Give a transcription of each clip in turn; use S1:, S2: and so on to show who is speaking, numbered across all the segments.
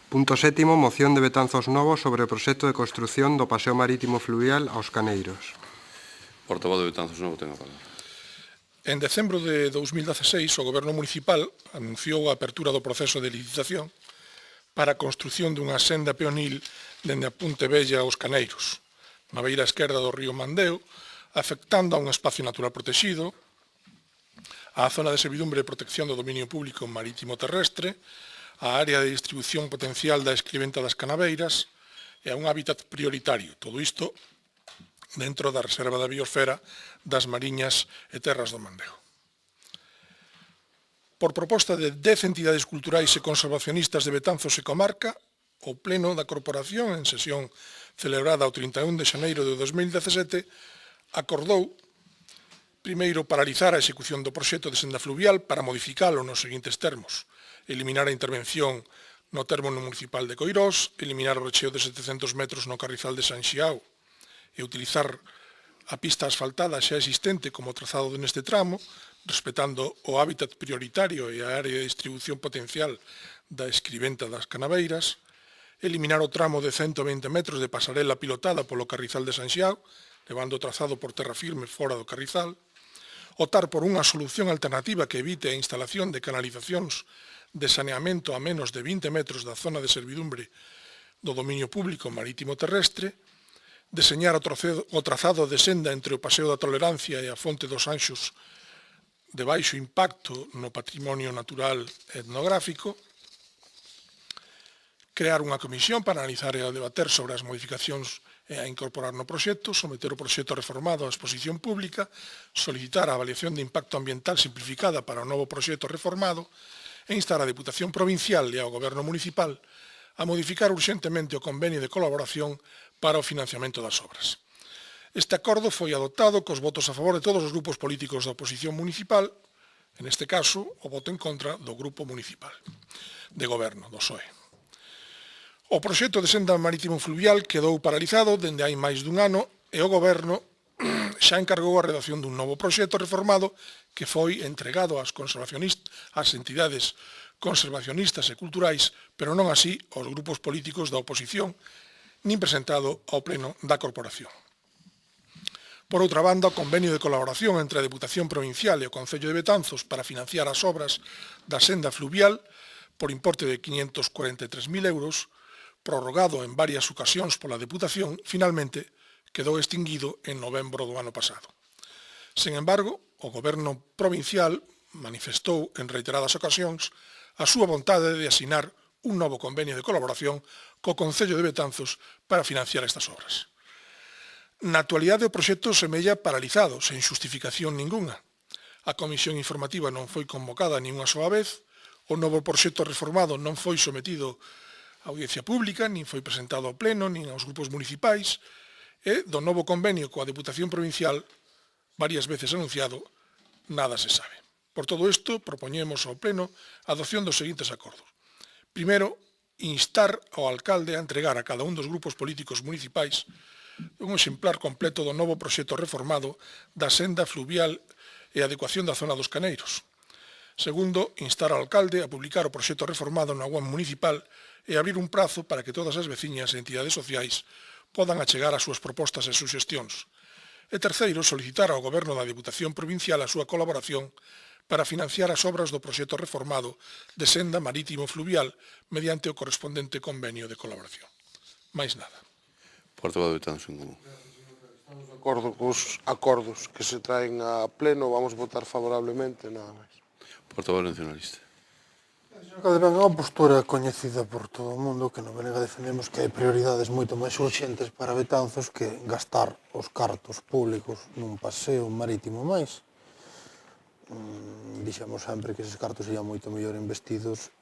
S1: Punto 7. Moción de Betanzos Novos sobre o proxecto de construción do paseo marítimo fluvial aos Caneiros.
S2: Portavoz de Betanzos Novos ten a palabra.
S3: En decembro de 2016, o Goberno Municipal anunciou a apertura do proceso de licitación para a construción dunha senda peonil dende a Ponte Vella aos Caneiros, na beira esquerda do río Mandeo, afectando a un espacio natural protexido, á zona de servidumbre e protección do dominio público marítimo terrestre, á área de distribución potencial da escriventa das Canaveiras e a un hábitat prioritario. Todo isto dentro da Reserva da Biosfera das Mariñas e Terras do Mandeo. Por proposta de 10 entidades culturais e conservacionistas de Betanzos e comarca, o Pleno da Corporación, en sesión celebrada o 31 de xaneiro de 2017, acordou, primeiro, paralizar a execución do proxecto de senda fluvial para modificalo nos seguintes termos: eliminar a intervención no término municipal de Coirós, eliminar o recheo de 700 metros no carrizal de San Xiao e utilizar a pista asfaltada xa existente como trazado neste tramo, respetando o hábitat prioritario e a área de distribución potencial da escriventa das Canaveiras, eliminar o tramo de 120 metros de pasarela pilotada polo carrizal de San Xiao, levando o trazado por terra firme fora do carrizal, optar por unha solución alternativa que evite a instalación de canalizacións de saneamento a menos de 20 metros da zona de servidumbre do dominio público marítimo terrestre, deseñar o trazado de senda entre o Paseo da Tolerancia e a Fonte dos Anxos de baixo impacto no patrimonio natural e etnográfico, crear unha comisión para analizar e debater sobre as modificacións e a incorporar no proxecto, someter o proxecto reformado á exposición pública, solicitar a avaliación de impacto ambiental simplificada para o novo proxecto reformado e instar a Deputación Provincial e ao Goberno Municipal a modificar urxentemente o convenio de colaboración para o financiamento das obras. Este acordo foi adoptado cos votos a favor de todos os grupos políticos da oposición municipal, en este caso, o voto en contra do grupo municipal de goberno, do PSOE. O proxecto de senda marítimo fluvial quedou paralizado dende hai máis dun ano e o goberno xa encargou a redacción dun novo proxecto reformado que foi entregado ás entidades conservacionistas e culturais, pero non así aos grupos políticos da oposición, nin presentado ao Pleno da Corporación. Por outra banda, o convenio de colaboración entre a Deputación Provincial e o Concello de Betanzos para financiar as obras da senda fluvial por importe de 543.000 euros, prorrogado en varias ocasións pola Deputación, finalmente quedou extinguido en novembro do ano pasado. Sen embargo, o Goberno Provincial manifestou en reiteradas ocasións a súa vontade de asinar un novo convenio de colaboración co Concello de Betanzos para financiar estas obras. Na actualidade o proxecto semella paralizado, sen xustificación ninguna. A comisión informativa non foi convocada nin unha soa vez, o novo proxecto reformado non foi sometido a audiencia pública, nin foi presentado ao Pleno, nin aos grupos municipais, e do novo convenio coa Deputación Provincial, varias veces anunciado, nada se sabe. Por todo isto, propoñemos ao Pleno a adopción dos seguintes acordos. Primeiro, instar ao alcalde a entregar a cada un dos grupos políticos municipais un exemplar completo do novo proxecto reformado da senda fluvial e adecuación da zona dos Caneiros. Segundo, instar ao alcalde a publicar o proxecto reformado na web municipal e abrir un prazo para que todas as veciñas e entidades sociais podan achegar as súas propostas e suxestións. E terceiro, solicitar ao Goberno da Deputación Provincial a súa colaboración para financiar as obras do proxecto reformado de senda marítimo fluvial mediante o correspondente convenio de colaboración. Mais nada.
S2: Portavoz de Betanzos en Común.
S4: Estamos de acordo cos acordos que se traen a pleno, vamos votar favorablemente, nada máis.
S2: Portavoz nacionalista.
S5: Señor Calderón, é unha postura coñecida por todo o mundo que no Belega defendemos que hai prioridades moito máis urxentes para Betanzos que gastar os cartos públicos nun paseo marítimo máis. Dixemos sempre que eses cartos serían moito mellor investidos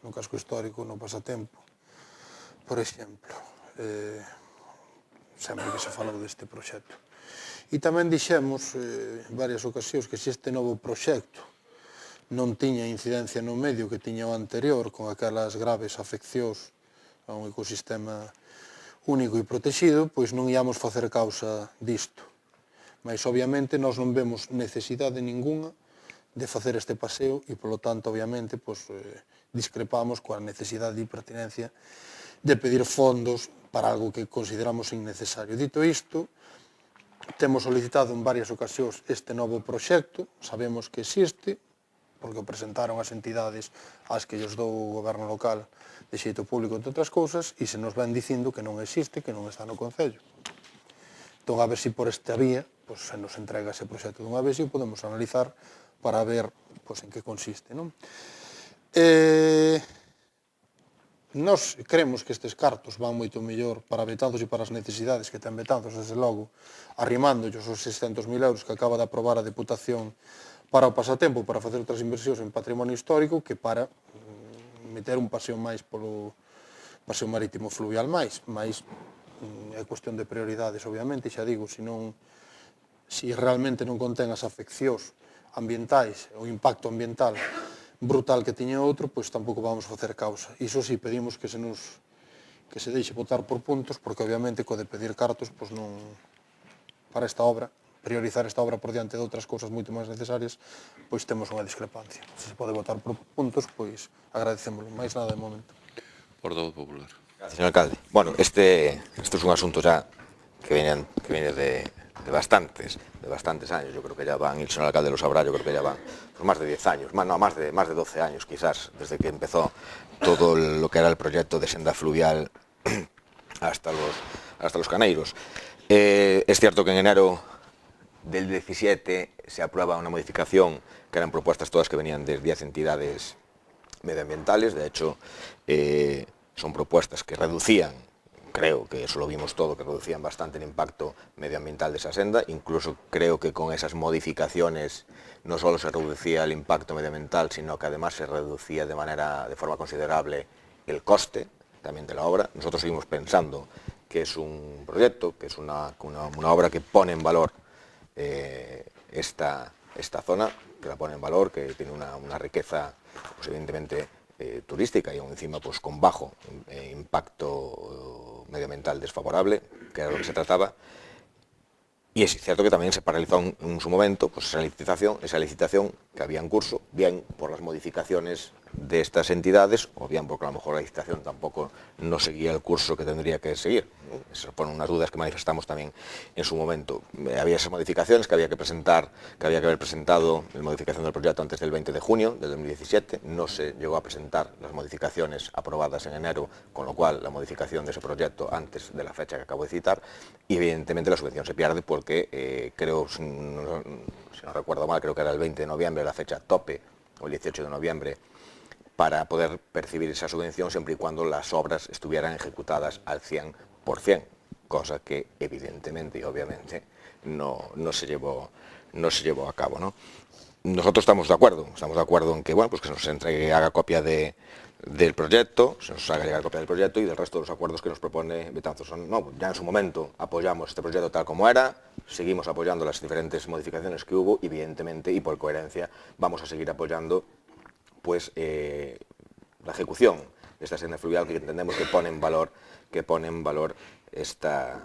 S5: no casco histórico, no pasatempo, por exemplo, sempre que se falou deste proxecto. E tamén dixemos en varias ocasións que se este novo proxecto non tiña incidencia no medio que tiña o anterior, con aquelas graves afeccións a un ecosistema único e protegido, pois non íamos facer causa disto. Mas, obviamente, nós non vemos necesidade ninguna de facer este paseo e, polo tanto, obviamente, discrepamos coa necesidade e pertinencia de pedir fondos para algo que consideramos innecesario. Dito isto, temos solicitado en varias ocasións este novo proxecto, sabemos que existe, porque o presentaron as entidades ás que lles dou o goberno local de xeito público, entre outras cousas, e se nos ven dicindo que non existe, que non está no Concello. Entón, a ver se por esta vía se nos entrega ese proxecto dunha vez e o podemos analizar para ver en que consiste. Nos creemos que estes cartos van moito mellor para Betanzos e para as necesidades que ten Betanzos, desde logo, arrimándolle os 600.000 euros que acaba de aprobar a Deputación para o pasatempo, para facer outras inversións en patrimonio histórico, que para meter un paseo máis polo paseo marítimo fluvial máis é cuestión de prioridades, obviamente, xa digo, se realmente non contén as afeccións ambientais, o impacto ambiental brutal que tiña outro, pois tampouco vamos facer causa. Iso sí, pedimos que se deixe votar por puntos, porque obviamente co de pedir cartos, non para esta obra, priorizar esta obra por diante de outras cousas moito máis necesarias, pois temos unha discrepancia. Se se pode votar por puntos, pois agradecémolo, máis nada de momento.
S2: Portavoz popular.
S6: Gracias, señor alcalde. Bueno, este es un asunto ya que viene de bastantes años. Yo creo que ya van, el señor alcalde lo sabrá, yo creo que ya van más de 10 años, más de 12 años quizás, desde que empezó todo lo que era el proyecto de senda fluvial hasta los Caneiros. Es cierto que en enero del 17 se aprueba una modificación, que eran propuestas todas que venían de 10 entidades medioambientales. De hecho, son propuestas que reducían, creo que eso lo vimos todo, que reducían bastante el impacto medioambiental de esa senda. Incluso creo que con esas modificaciones no solo se reducía el impacto medioambiental, sino que además se reducía de forma considerable el coste también de la obra. Nosotros seguimos pensando que es un proyecto, que es una obra que pone en valor esta zona, que la pone en valor, que tiene una riqueza, pues evidentemente, turística y aún encima con bajo impacto medioambiental desfavorable, que era lo que se trataba. Y es cierto que también se paralizó en su momento esa licitación que había en curso, bien por las modificaciones de estas entidades, o bien porque a lo mejor la licitación tampoco no seguía el curso que tendría que seguir. Esas fueron unas dudas que manifestamos también en su momento. Había esas modificaciones que había que haber presentado la modificación del proyecto antes del 20 de junio del 2017. No se llegó a presentar las modificaciones aprobadas en enero, con lo cual la modificación de ese proyecto antes de la fecha que acabo de citar, y evidentemente la subvención se pierde porque creo, si no recuerdo mal, creo que era el 20 de noviembre la fecha tope, o el 18 de noviembre, para poder percibir esa subvención siempre y cuando las obras estuvieran ejecutadas al 100%, cosa que evidentemente y obviamente no se llevó a cabo, ¿no? Nosotros estamos de acuerdo en que, que se nos haga copia del proyecto, se nos haga llegar copia del proyecto y del resto de los acuerdos que nos propone Betanzos. No, ya en su momento apoyamos este proyecto tal como era, seguimos apoyando las diferentes modificaciones que hubo, evidentemente, y por coherencia vamos a seguir apoyando la ejecución de esta senda fluvial, que entendemos que pone en valor esta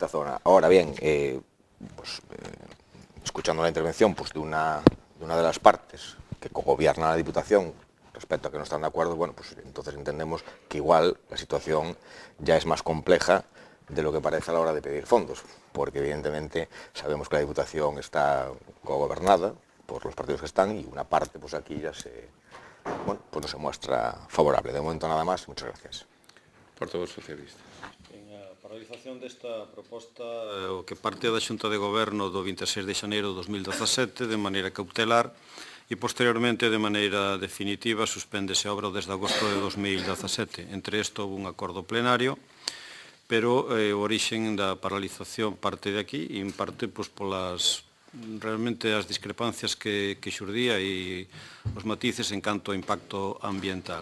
S6: zona. Ahora bien, escuchando la intervención de una de las partes que cogobierna la Diputación respecto a que no están de acuerdo, entonces entendemos que igual la situación ya es más compleja de lo que parece a la hora de pedir fondos, porque evidentemente sabemos que la Diputación está cogobernada por los partidos que están y una parte aquí ya no se muestra favorable. De momento nada más, muchas gracias.
S2: Portavoz socialista.
S7: A paralización desta proposta o que parte da Xunta de Goberno do 26 de xaneiro de 2017 de maneira cautelar e posteriormente de maneira definitiva suspéndese a obra desde agosto de 2017. Entre isto houve un acordo plenario, pero o orixen da paralización parte de aquí e en parte polas realmente as discrepancias que xurdía e os matices en canto ao impacto ambiental.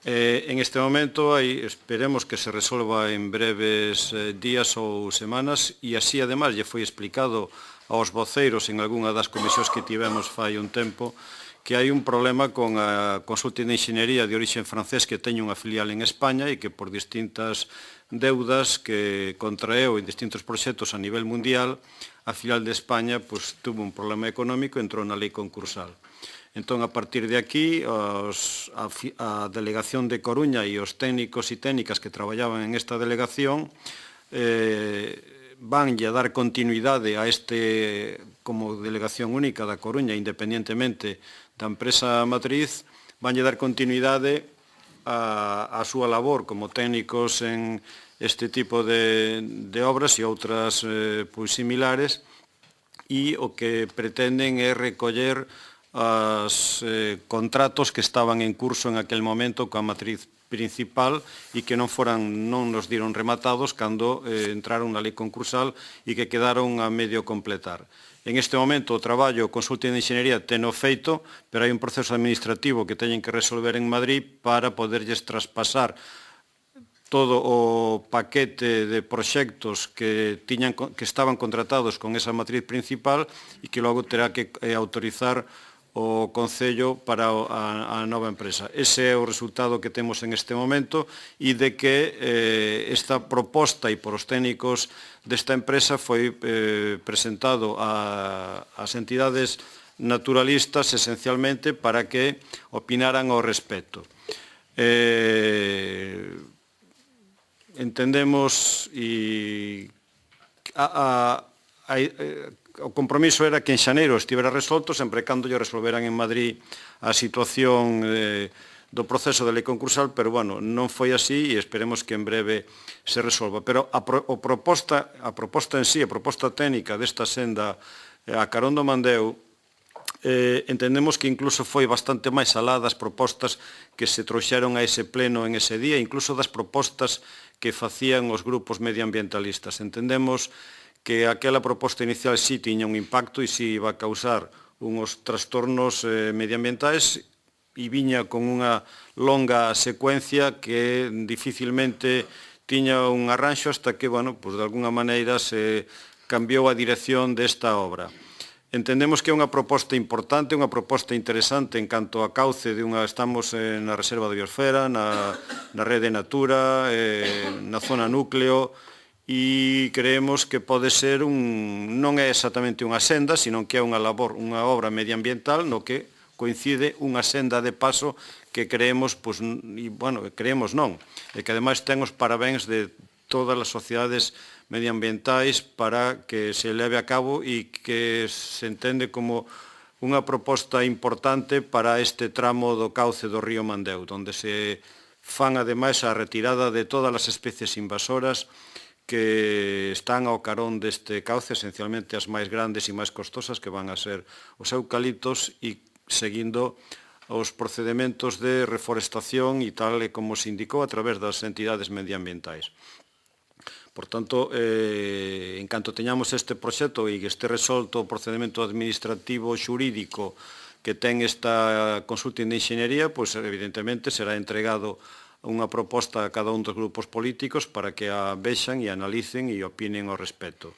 S7: En este momento esperemos que se resolva en breves días ou semanas e así ademais lle foi explicado aos voceiros en algunha das comisións que tivemos fai un tempo que hai un problema con a consulta de enxeñería de origen francés que teñe unha filial en España e que por distintas deudas que contraeu en distintos proxectos a nivel mundial, a filial de España tuvo un problema económico e entrou na lei concursal. Entón, a partir de aquí, a Delegación de Coruña e os técnicos e técnicas que traballaban en esta delegación vanlle a dar continuidade a este, como delegación única da Coruña, independentemente da empresa matriz, vanlle dar continuidade a súa labor como técnicos en este tipo de obras e outras pois similares, e o que pretenden é recoller os contratos que estaban en curso en aquel momento coa matriz principal e que non nos dieron rematados cando entraron na lei concursal e que quedaron a medio completar. En este momento o traballo o consulting de enxeñería teno feito, pero hai un proceso administrativo que teñen que resolver en Madrid para poderlles traspasar todo o paquete de proxectos que estaban contratados con esa matriz principal e que logo terá que autorizar o Concello para a nova empresa. Ese é o resultado que temos en este momento e de que esta proposta e por os técnicos desta empresa foi presentado ás entidades naturalistas esencialmente para que opinaran ao respecto. Entendemos e o compromiso era que en xaneiro estivera resolto, sempre cando lle resolveran en Madrid a situación do proceso de lei concursal, pero, bueno, non foi así e esperemos que en breve se resolva. Pero a proposta en sí, a proposta técnica desta senda a carón do Mandeo, entendemos que incluso foi bastante máis alá das propostas que se trouxeron a ese pleno en ese día, incluso das propostas que facían os grupos medioambientalistas. Entendemos que aquela proposta inicial sí tiña un impacto e sí iba a causar uns trastornos medioambientais e viña con unha longa secuencia que dificilmente tiña un arranxo hasta que, bueno, pues de alguna maneira se cambiou a dirección desta obra. Entendemos que é unha proposta importante, unha proposta interesante en canto a cauce de estamos na Reserva da Biosfera, na Rede Natura, na zona núcleo, e creemos que pode ser non é exactamente unha senda, sino que é unha obra medioambiental no que coincide unha senda de paso que creemos, creemos non, e que ademais ten os parabéns de todas as sociedades medioambientais para que se leve a cabo e que se entende como unha proposta importante para este tramo do cauce do río Mandeo, onde se fan ademais a retirada de todas as especies invasoras que están ao carón deste cauce, esencialmente as máis grandes e máis costosas, que van a ser os eucaliptos, e seguindo os procedementos de reforestación e tal como se indicou a través das entidades medioambientais. Por tanto, en canto teñamos este proxecto e que este resolto o procedimento administrativo xurídico que ten esta consulta de enxeñería, pois evidentemente será entregado unha proposta a cada un dos grupos políticos para que a vexan e analicen e opinen ao respecto.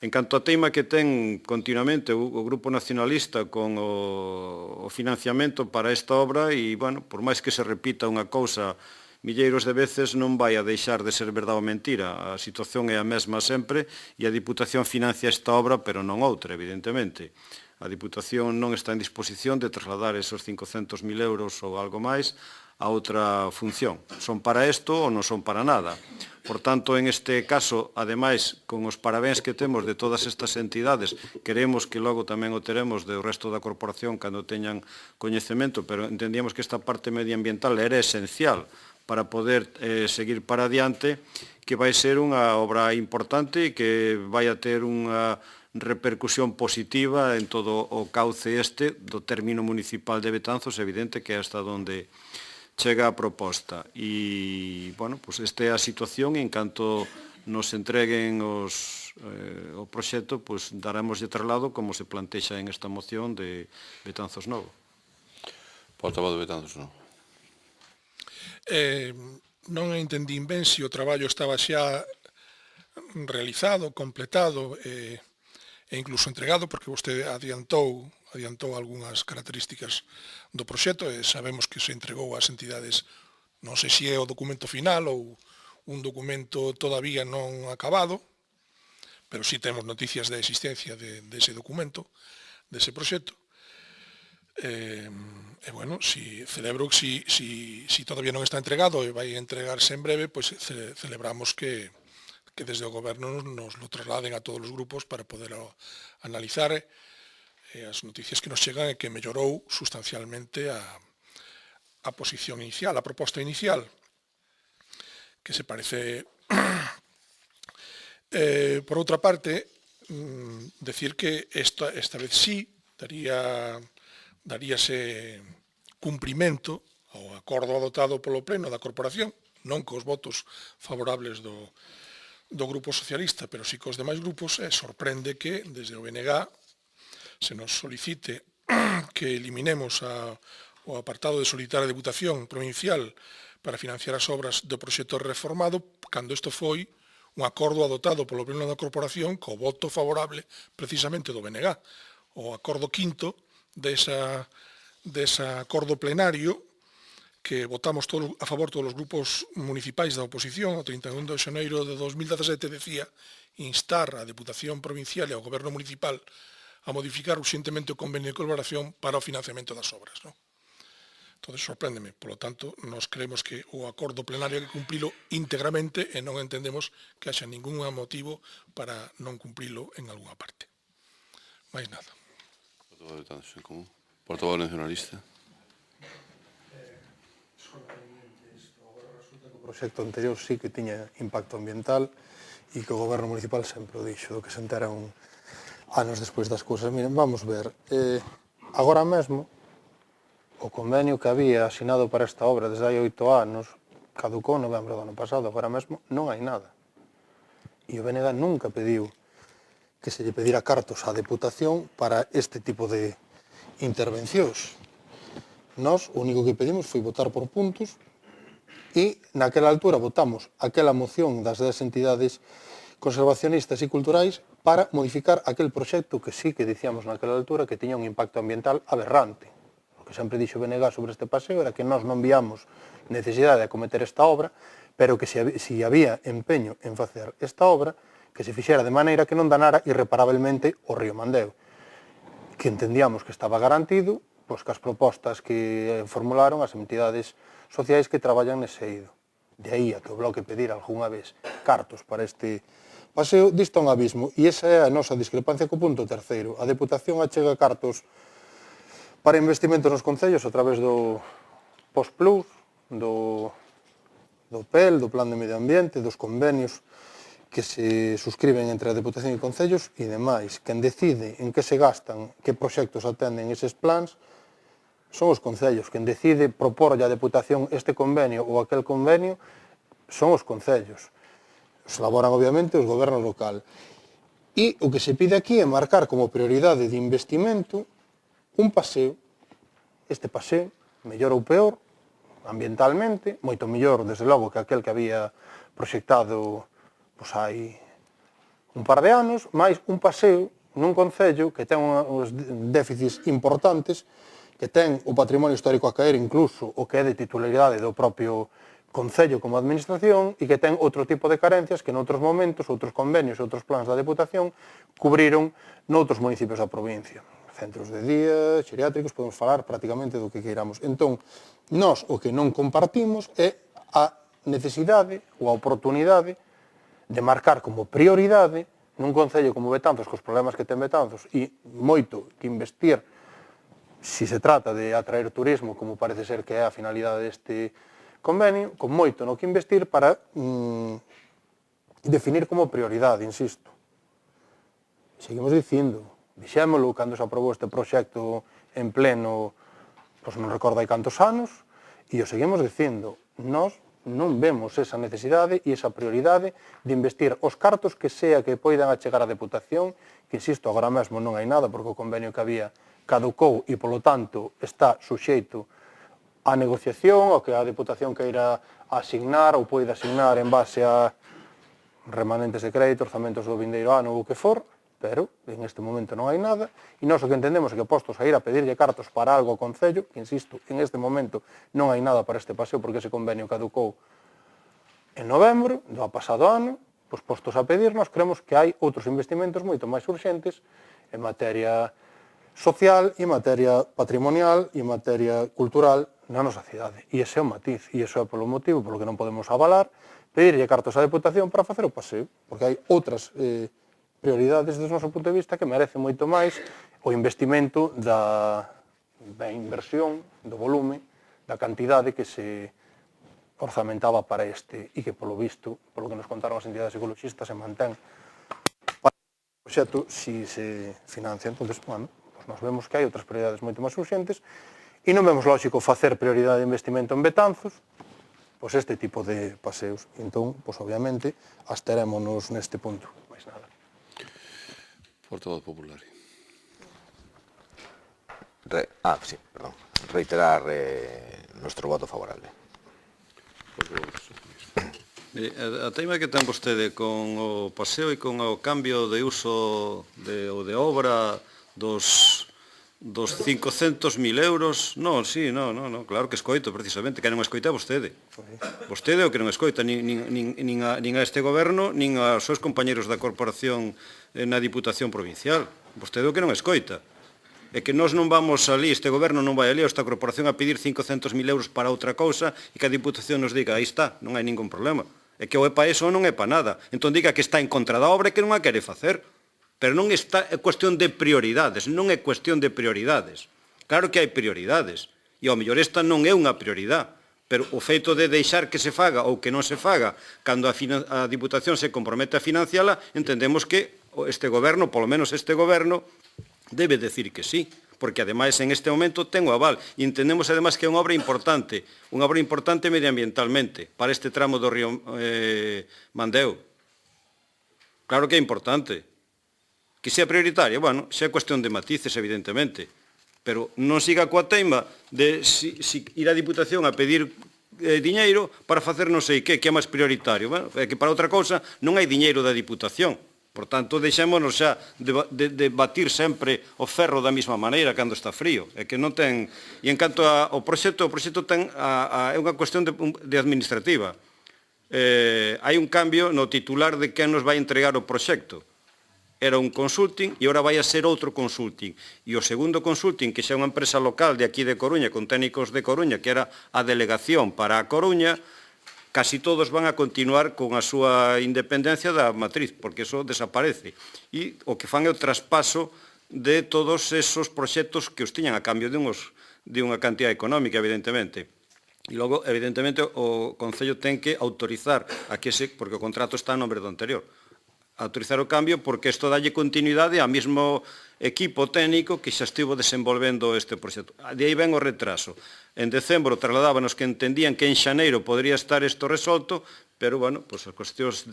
S7: En canto a tema que ten continuamente o Grupo Nacionalista con o financiamento para esta obra, e, bueno, por máis que se repita unha cousa milleiros de veces, non vai a deixar de ser verdade ou mentira. A situación é a mesma sempre e a Diputación financia esta obra, pero non outra, evidentemente. A Diputación non está en disposición de trasladar esos 500.000 euros ou algo máis a outra función. Son para isto ou non son para nada. Por tanto, en este caso, ademais, con os parabéns que temos de todas estas entidades, queremos que logo tamén o teremos do resto da corporación cando teñan coñecemento, pero entendíamos que esta parte medioambiental era esencial para poder seguir para adiante, que vai ser unha obra importante e que vai a ter unha repercusión positiva en todo o cauce do término municipal de Betanzos, evidente que é hasta onde chega a proposta. E, bueno, pues esta é a situación, e en canto nos entreguen o proxecto, pues daremos de traslado como se plantexa en esta moción de Betanzos Novo.
S2: Portavoz de Betanzos Novo.
S3: Non entendín ben se o traballo estaba xa realizado, completado e incluso entregado, porque vostede adiantou algunhas características do proxecto e sabemos que se entregou ás entidades, non sei se é o documento final ou un documento todavía non acabado, pero sí temos noticias de existencia dese documento, dese proxecto. Bueno, celebro que si todavía non está entregado e vai entregarse en breve, pois celebramos que desde o Goberno nos lo trasladen a todos os grupos para poder analizar as noticias que nos chegan e que mellorou sustancialmente a posición inicial, a proposta inicial, que se parece... Por outra parte, decir que esta vez sí daríase cumprimento ao acordo adoptado polo Pleno da Corporación, non cos votos favorables do Grupo Socialista, pero sí cos demais grupos, e sorprende que desde o BNG se nos solicite que eliminemos o apartado de solicitar a Deputación Provincial para financiar as obras do proxecto reformado, cando isto foi un acordo adoptado polo Pleno da Corporación co voto favorable precisamente do BNG. O acordo quinto dese acordo plenario que votamos a favor todos os grupos municipais da oposición o 31 de xaneiro de 2017 decía instar a Deputación Provincial e ao Goberno Municipal a modificar urxentemente o convenio de colaboración para o financiamento das obras. Entón, sorpréndeme. Por lo tanto, nos creemos que o acordo plenario hai que cumprilo íntegramente e non entendemos que haxa ningún motivo para non cumprilo en algunha parte. Mais nada.
S2: Portavoz de Betanzos en Común. Portavoz nacionalista.
S5: O proxecto anterior sí que tiña impacto ambiental e que o Goberno Municipal sempre o dixo, do que se enteran anos despois das cousas. Miren, vamos ver, agora mesmo o convenio que había asinado para esta obra desde hai 8 anos caducou en novembro do ano pasado, agora mesmo non hai nada. E o BNG nunca pediu que se lle pedira cartos á Deputación para este tipo de intervencións. Nós, o único que pedimos foi votar por puntos e, naquela altura, votamos aquela moción das 10 entidades conservacionistas e culturais para modificar aquel proxecto que sí que dicíamos naquela altura que tiña un impacto ambiental aberrante. O que sempre dixo BNG sobre este paseo era que nós non víamos necesidade de acometer esta obra, pero que se había empeño en facer esta obra, que se fixera de maneira que non danara irreparablemente o río Mandeo, que entendíamos que estaba garantido pois que as propostas que formularon as entidades sociais que traballan nese eido. De aí a que o Bloque pedir algunha vez cartos para este paseo, dista un abismo, e esa é a nosa discrepancia co punto terceiro. A Deputación achega cartos para investimentos nos concellos a través do POSPLUS, do PEL, do Plan de Medio Ambiente, dos convenios que se suscriben entre a Deputación e concellos e demais. Quen decide en que se gastan, que proxectos atenden eses plans, son os concellos. Quen decide proporlle a Deputación este convenio ou aquel convenio son os concellos. Os elaboran, obviamente, os gobernos local. E o que se pide aquí é marcar como prioridade de investimento un paseo, este paseo, mellor ou peor, ambientalmente, moito mellor, desde logo, que aquel que había proxectado pois hai un par de anos, máis un paseo nun concello que ten uns déficits importantes, que ten o patrimonio histórico a caer, incluso o que é de titularidade do propio concello como administración, e que ten outro tipo de carencias que noutros momentos, outros convenios e outros plans da Deputación cubriron noutros municipios da provincia. Centros de día, xeriátricos, podemos falar prácticamente do que queiramos. Entón, nós o que non compartimos é a necesidade ou a oportunidade de marcar como prioridade nun concello como Betanzos, cos problemas que ten Betanzos, e moito que investir, si se trata de atraer turismo, como parece ser que é a finalidade deste convenio, con moito no que investir para definir como prioridade, insisto. Seguimos dicindo, dixémolo cando se aprobou este proxecto en pleno, pois non recordo hai cantos anos, e o seguimos dicindo, nós non vemos esa necesidade e esa prioridade de investir os cartos que sea que poidan achegar a Deputación, que, insisto, agora mesmo non hai nada, porque o convenio que había caducou e, polo tanto, está suxeito á negociación, ao que a Deputación queira asignar ou poida asignar en base a remanentes de crédito, orzamentos do vindeiro ano ou o que for, pero en este momento non hai nada, e nós o que entendemos é que postos a ir a pedirlle cartos para algo ao Concello, que, insisto, en este momento non hai nada para este paseo porque ese convenio caducou en novembro do pasado ano, pois postos a pedir, nós creemos que hai outros investimentos moito máis urxentes en materia social e en materia patrimonial e en materia cultural na nosa cidade. E ese é o matiz, e ese é polo motivo polo que non podemos avalar pedirlle cartos á Deputación para facer o paseo, porque hai outras prioridades desde o noso punto de vista que merecen moito máis o investimento da inversión, do volume, da cantidade que se orzamentaba para este e que, polo visto, polo que nos contaron as entidades ecologistas, se mantén para o proxecto si se financia. Entón, bueno, pues nos vemos que hai outras prioridades moito máis urgentes e non vemos lógico facer prioridade de investimento en Betanzos, pois este tipo de paseos. Entón, pois obviamente, absterémonos neste punto. Mais nada.
S2: Portavoz popular.
S6: Sí, perdón. Reiterar nuestro voto favorable.
S7: A teima que ten vostede con o paseo e con o cambio de uso de obra dos 500.000 euros, non, claro que escoito precisamente, que non escoita vostede. Vostede é o que non escoita, nin a este goberno, nin aos seus compañeros da corporación na Diputación Provincial. Vostede é o que non escoita. É que nós non vamos ali, este goberno non vai ali a esta corporación a pedir 500.000 euros para outra cousa e que a Diputación nos diga, aí está, non hai ningún problema. É que ou é para eso ou non é para nada. Entón diga que está en contra da obra e que non a quere facer. Pero non é cuestión de prioridades, non é cuestión de prioridades. Claro que hai prioridades, e ao mellor esta non é unha prioridade, pero o feito de deixar que se faga ou que non se faga, cando a Diputación se compromete a financiala, entendemos que este goberno, polo menos este goberno, debe decir que sí, porque ademais en este momento ten o aval, e entendemos ademais que é unha obra importante medioambientalmente, para este tramo do río Mandeo. Claro que é importante. Que sea prioritaria, bueno, xa é cuestión de matices, evidentemente, pero non siga coa teima de ir á Diputación a pedir diñeiro para facer non sei que é máis prioritario. Bueno, é que para outra cousa non hai diñeiro da Diputación. Por tanto, deixémonos xa de batir sempre o ferro da mesma maneira cando está frío. É que non ten... E en canto ao proxecto, o proxecto é unha cuestión de administrativa. Hai un cambio no titular de quen nos vai entregar o proxecto. Era un consulting e agora vai a ser outro consulting. E o segundo consulting, que xa é unha empresa local de aquí de Coruña, con técnicos de Coruña, que era a delegación para a Coruña, casi todos van a continuar con a súa independencia da matriz, porque eso desaparece. E o que fan é o traspaso de todos esos proxectos que os tiñan a cambio de unha cantidad económica, evidentemente. E logo, evidentemente, o Concello ten que autorizar a que porque o contrato está a nombre do anterior, autorizar o cambio porque isto dalle continuidade ao mesmo equipo técnico que xa estivo desenvolvendo este proxecto. De aí ven o retraso. En decembro trasladábanos que entendían que en xaneiro podría estar isto resolto, pero, bueno, as cuestións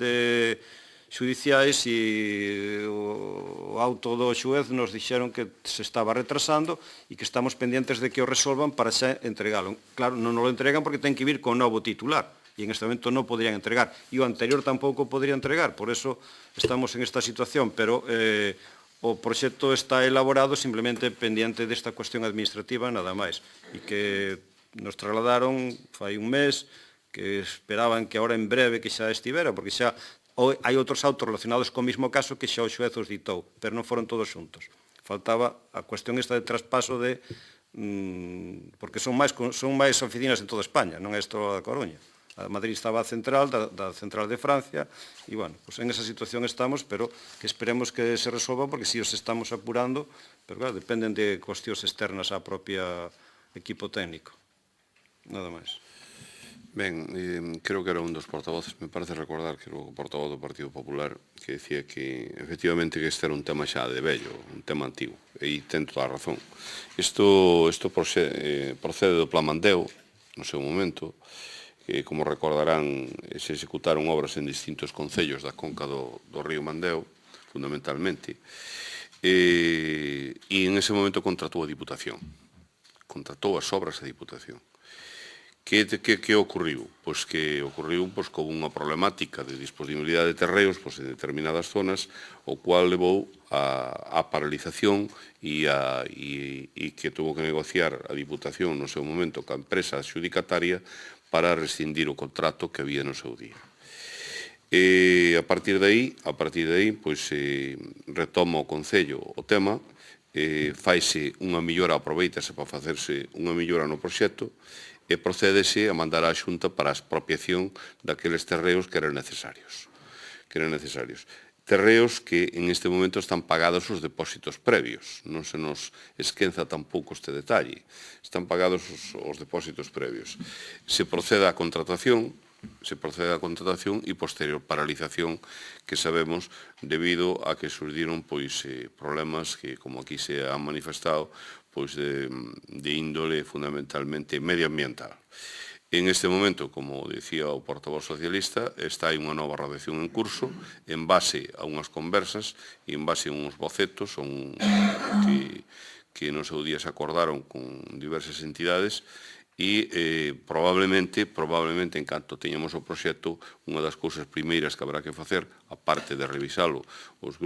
S7: xudiciais e o auto do xuez nos dixeron que se estaba retrasando e que estamos pendientes de que o resolvan para xa entregalo. Claro, non o entregan porque ten que vir con novo titular. E en este momento non podrían entregar. E o anterior tampouco podría entregar, por eso estamos en esta situación, pero o proxecto está elaborado simplemente pendiente desta cuestión administrativa, nada máis. E que nos trasladaron fai un mes, que esperaban que ahora en breve que xa estivera, porque xa hai outros autos relacionados co mesmo caso que xa o xuez os ditou, pero non foron todos xuntos. Faltaba a cuestión esta de traspaso de... porque son máis oficinas en toda España, non é isto da Coruña. A Madrid estaba a central, da central de Francia, e, bueno, pues en esa situación estamos, pero que esperemos que se resolva, porque si os estamos apurando, pero claro, dependen de cuestións externas á propia equipo técnico. Nada máis.
S2: Ben, creo que era un dos portavoces, me parece recordar que era o portavoz do Partido Popular, que decía que, efectivamente, que este era un tema xa de vello, un tema antigo, e ten toda a razón. Isto procede do Plan Mandeo, no seu momento, que, como recordarán, se executaron obras en distintos concellos da conca do río Mandeo, fundamentalmente, e en ese momento contratou a Diputación. Contratou as obras a Diputación. Que ocorriu? Pois que ocorriu con unha problemática de disponibilidade de terreos en determinadas zonas, o cual levou a paralización e que tuvo que negociar a Diputación no seu momento ca empresa adxudicataria para rescindir o contrato que había no seu día. E a partir de aí, retoma o Concello o tema, faise unha millora, aproveitase para facerse unha millora no proxecto e procédese a mandar á Xunta para a expropiación daqueles terreos que eran necesarios. Terreos que en este momento están pagados os depósitos previos. Non se nos esquenza tampouco este detalle. Están pagados os depósitos previos. Se procede á contratación e posterior paralización que sabemos debido a que surdiron problemas que, como aquí se han manifestado, de índole fundamentalmente medioambiental. En este momento, como dicía o portavoz socialista, está aí unha nova redacción en curso en base a unhas conversas e en base a uns bocetos que no seu día se acordaron con diversas entidades e probablemente, en canto teñamos o proxecto, unha das cousas primeiras que habrá que facer, aparte de revisalo os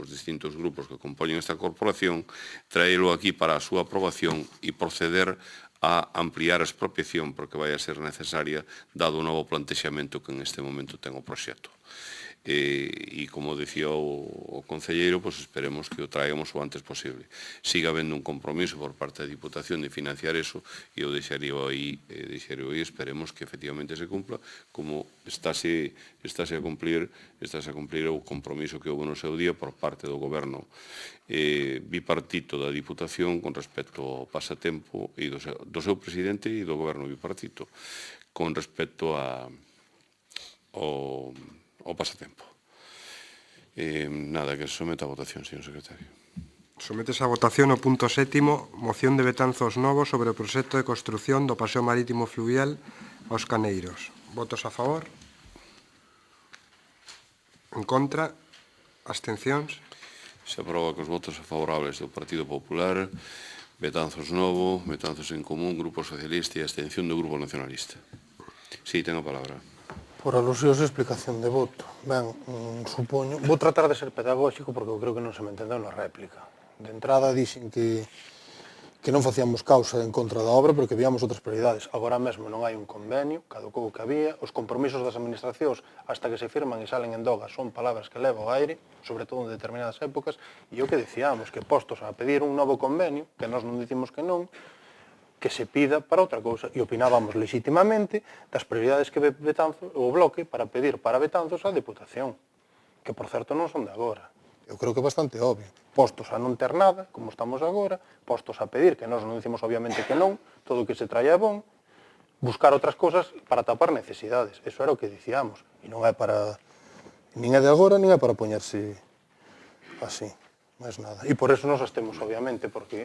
S2: distintos grupos que compoñen esta corporación, traelo aquí para a súa aprobación e proceder a ampliar a expropiación porque vai a ser necesaria dado o novo plantexamento que en este momento ten o proxecto. E como dicía o concelleiro, esperemos que o traigamos o antes posible. Siga habendo un compromiso por parte da Diputación de financiar eso e o deixaría aí, esperemos que efectivamente se cumpla como estáse a cumplir o compromiso que houve no seu día por parte do Goberno bipartito da Diputación con respecto ao pasatempo e do seu presidente e do Goberno bipartito con respecto ao pasatempo. Nada, que se someta a votación, señor secretario.
S1: Sometes a votación o punto 7º, moción de Betanzos Novo sobre o proxecto de construción do paseo marítimo fluvial aos Caneiros. Votos a favor? En contra? Abstencións?
S2: Se aproba cos votos favorables do Partido Popular, Betanzos Novo, Betanzos en Común, Grupo Socialista e abstención do Grupo Nacionalista. Sí, ten a palabra.
S5: Por alusións e explicación de voto. Ben, supoño... Vou tratar de ser pedagóxico porque eu creo que non se me entendeu na réplica. De entrada dixen que non facíamos causa en contra da obra porque víamos outras prioridades. Agora mesmo non hai un convenio, caducou o que había, os compromisos das administracións hasta que se firman e salen en doga son palabras que leva ao aire, sobre todo en determinadas épocas, e o que dicíamos, que postos a pedir un novo convenio, que nós non dicimos que non, que se pida para outra cousa. E opinábamos legítimamente das prioridades que ve Betanzos, o Bloque para pedir para Betanzos a Deputación, que por certo non son de agora. Eu creo que é bastante obvio. Postos a non ter nada, como estamos agora, postos a pedir, que nós non dicimos obviamente que non, todo o que se traia é bon, buscar outras cousas para tapar necesidades. Eso era o que dicíamos. E non é para... nin é de agora, nin é para poñerse así. Máis nada. E por eso nos abstemos, obviamente, porque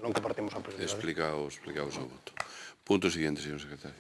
S5: non compartimos a prioridade.
S2: Explicado o seu voto. Punto siguiente, señor secretario.